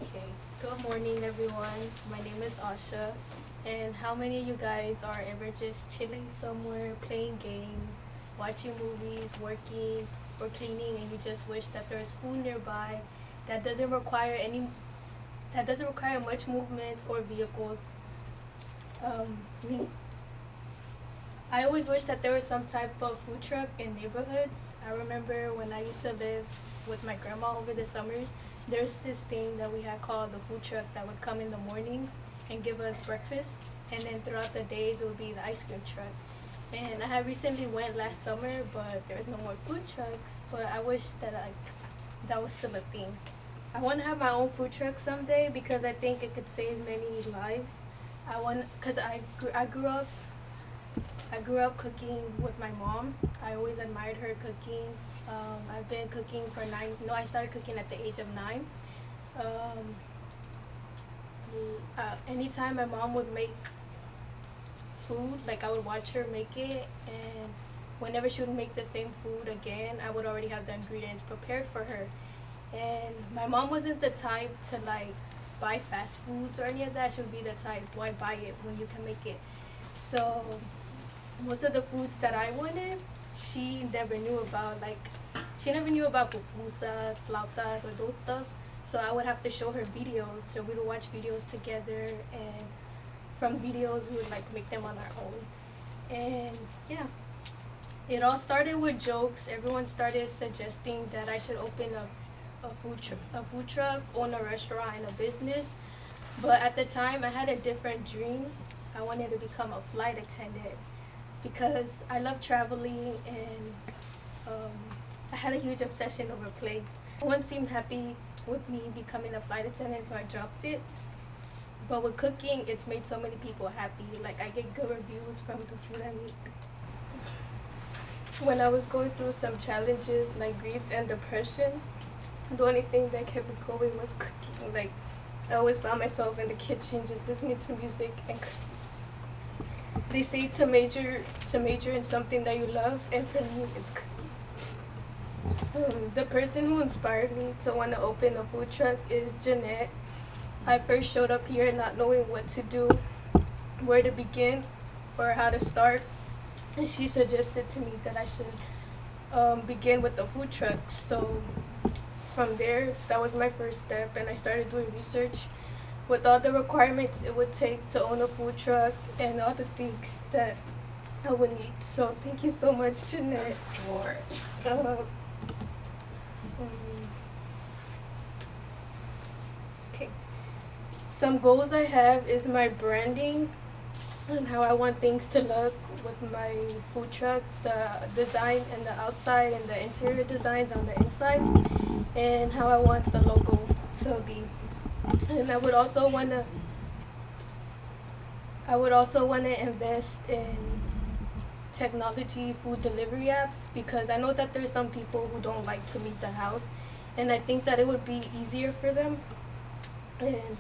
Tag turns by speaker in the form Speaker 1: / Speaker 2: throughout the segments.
Speaker 1: Okay, good morning everyone. My name is Asha. And how many of you guys are ever just chilling somewhere, playing games, watching movies, working, or cleaning, and you just wish that there's food nearby that doesn't require any that doesn't require much movement or vehicles? Me, I always wish that there was some type of food truck in neighborhoods. I remember when I used to live with my grandma over the summers, there's this thing that we had called the food truck that would come in the mornings and give us breakfast, and then throughout the days it would be the ice cream truck. And I had recently went last summer, but there's no more food trucks. But I wish that that was still a thing. I want to have my own food truck someday because I think it could save many lives. Cause I grew up cooking with my mom. I always admired her cooking. I've been cooking for nine. No, I started cooking at the age of 9. Um, Anytime my mom would make food, like I would watch her make it, and whenever she would make the same food again, I would already have the ingredients prepared for her. And my mom wasn't the type to like buy fast foods or any of that. She would be the type, why buy it when you can make it? So most of the foods that I wanted, she never knew about. Like, she never knew about pupusas, flautas, or those stuffs. So I would have to show her videos. So we would watch videos together, and from videos we would like make them on our own. And yeah, it all started with jokes. Everyone started suggesting that I should open a food truck, own a restaurant, and a business. But at the time, I had a different dream. I wanted to become a flight attendant because I love traveling, and um, I had a huge obsession over planes. No one seemed happy with me becoming a flight attendant, so I dropped it. But with cooking, it's made so many people happy. Like, I get good reviews from the food I make. When I was going through some challenges like grief and depression, the only thing that kept me going was cooking. Like, I always found myself in the kitchen just listening to music and cooking. They say to major in something that you love, and for me, it's cooking. The person who inspired me to want to open a food truck is Jeanette. I first showed up here not knowing what to do, where to begin, or how to start, and she suggested to me that I should begin with the food truck. So from there, that was my first step, and I started doing research with all the requirements it would take to own a food truck and all the things that I would need. So thank you so much, Jeanette.
Speaker 2: Of course.
Speaker 1: Okay. Some goals I have is my branding and how I want things to look with my food truck, the design and the outside and the interior designs on the inside, and how I want the logo to be. And I would also want to invest in technology food delivery apps because I know that there's some people who don't like to leave the house, and I think that it would be easier for them. And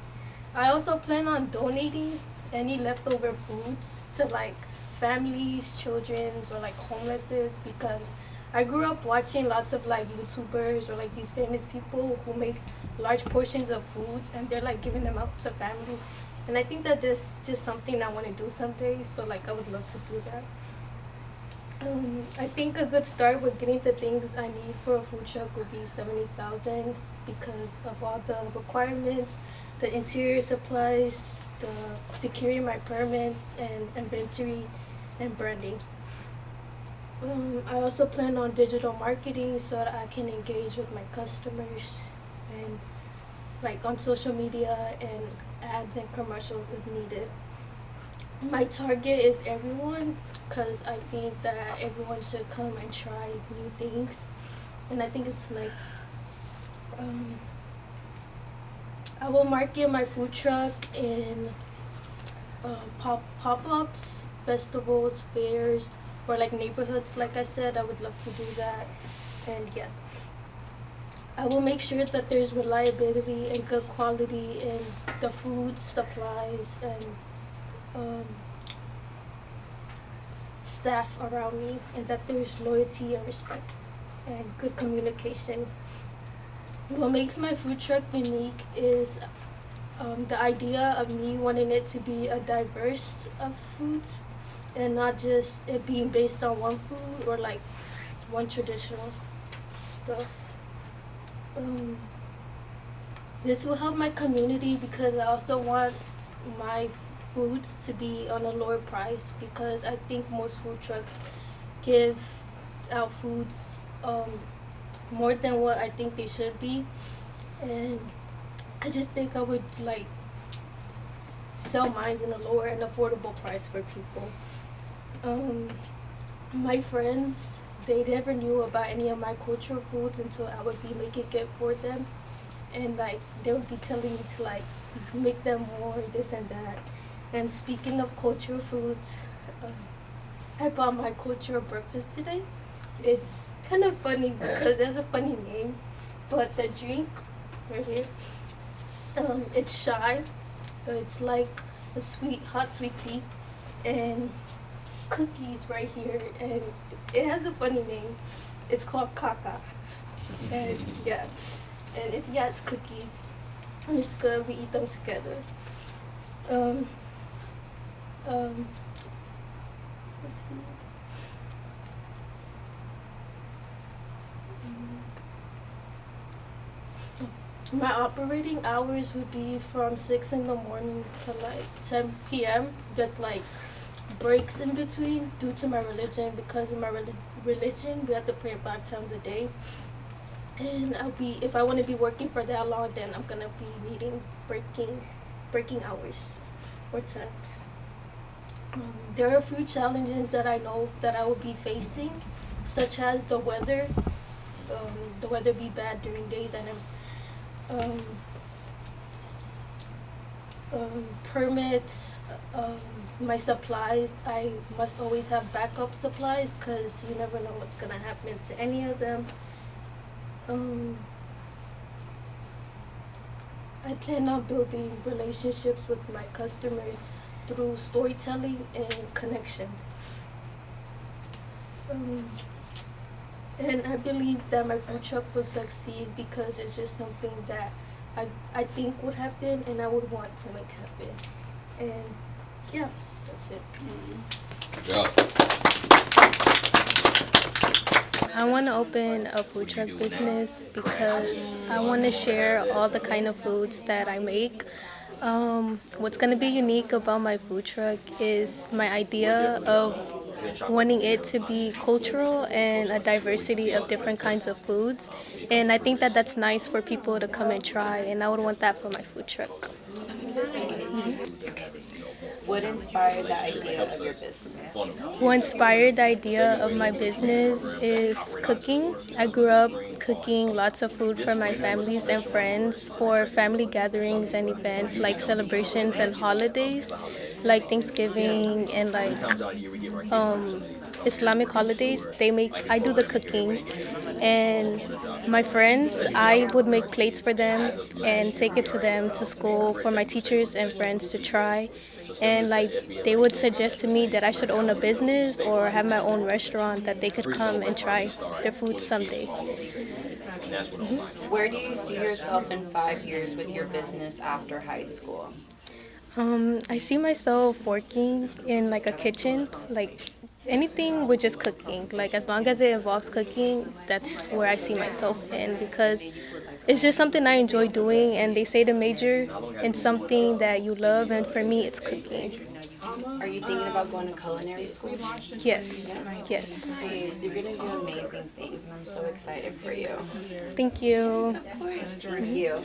Speaker 1: I also plan on donating any leftover foods to like families, children's, or like homelesses because I grew up watching lots of like YouTubers or like these famous people who make large portions of foods and they're like giving them out to families. And I think that this is just something I want to do someday, so like I would love to do that. I think a good start with getting the things I need for a food truck would be 70,000 because of all the requirements, the interior supplies, the securing my permits and inventory and branding. I also plan on digital marketing so that I can engage with my customers and like on social media and ads and commercials if needed. My target is everyone because I think that everyone should come and try new things, and I think it's nice. Um, I will market my food truck in pop-ups, festivals, fairs, or like neighborhoods. Like I said, I would love to do that, and yeah. I will make sure that there's reliability and good quality in the food, supplies, and um, staff around me, and that there's loyalty and respect and good communication. What makes my food truck unique is the idea of me wanting it to be a diverse of foods and not just it being based on one food or like one traditional stuff. This will help my community because I also want my foods to be on a lower price because I think most food trucks give out foods more than what I think they should be, and I just think I would like sell mine in a lower and affordable price for people. My friends, they never knew about any of my cultural foods until I would be making it for them, and like they would be telling me to like make them more this and that. And speaking of cultural foods, I bought my cultural breakfast today. It's kind of funny because there's a funny name, but the drink right here, it's shy. It's like a hot sweet tea, and cookies right here, and it has a funny name. It's called Kaka, and yeah, and it's cookie, and it's good. We eat them together. Um, let's see. My operating hours would be from 6 in the morning to like 10 p.m. with like breaks in between due to my religion. Because in my religion, we have to pray 5 times a day. And if I want to be working for that long, then I'm gonna be needing breaking hours or times. There are a few challenges that I know that I will be facing, such as the weather. The weather be bad during days, and permits, my supplies. I must always have backup supplies because you never know what's gonna happen to any of them. I plan on building relationships with my customers through storytelling and connections. And I believe that my food truck will succeed because it's just something that I think would happen and I would want to make happen. And yeah, that's it.
Speaker 2: Good job.
Speaker 1: I want to open a food truck business because I want to share all the kind of foods that I make. What's going to be unique about my food truck is my idea of wanting it to be cultural and a diversity of different kinds of foods. And I think that that's nice for people to come and try, and I would want that for my food truck.
Speaker 3: What inspired the idea of your business?
Speaker 1: What inspired the idea of my business is cooking. I grew up cooking lots of food for my families and friends for family gatherings and events like celebrations and holidays, like Thanksgiving and like Islamic holidays. I do the cooking, and my friends, I would make plates for them and take it to them to school for my teachers and friends to try. And like they would suggest to me that I should own a business or have my own restaurant that they could come and try their food someday.
Speaker 3: Where do you see yourself in 5 years with your business after high school?
Speaker 1: I see myself working in like a kitchen, like anything with just cooking. Like as long as it involves cooking, that's where I see myself in because it's just something I enjoy doing, and they say to major in something that you love, and for me it's cooking.
Speaker 3: Are you thinking about going to culinary school?
Speaker 1: Yes, yes.
Speaker 3: Please, you're going to do amazing things, and I'm so excited for you.
Speaker 1: Thank you.
Speaker 3: Of course, thank you.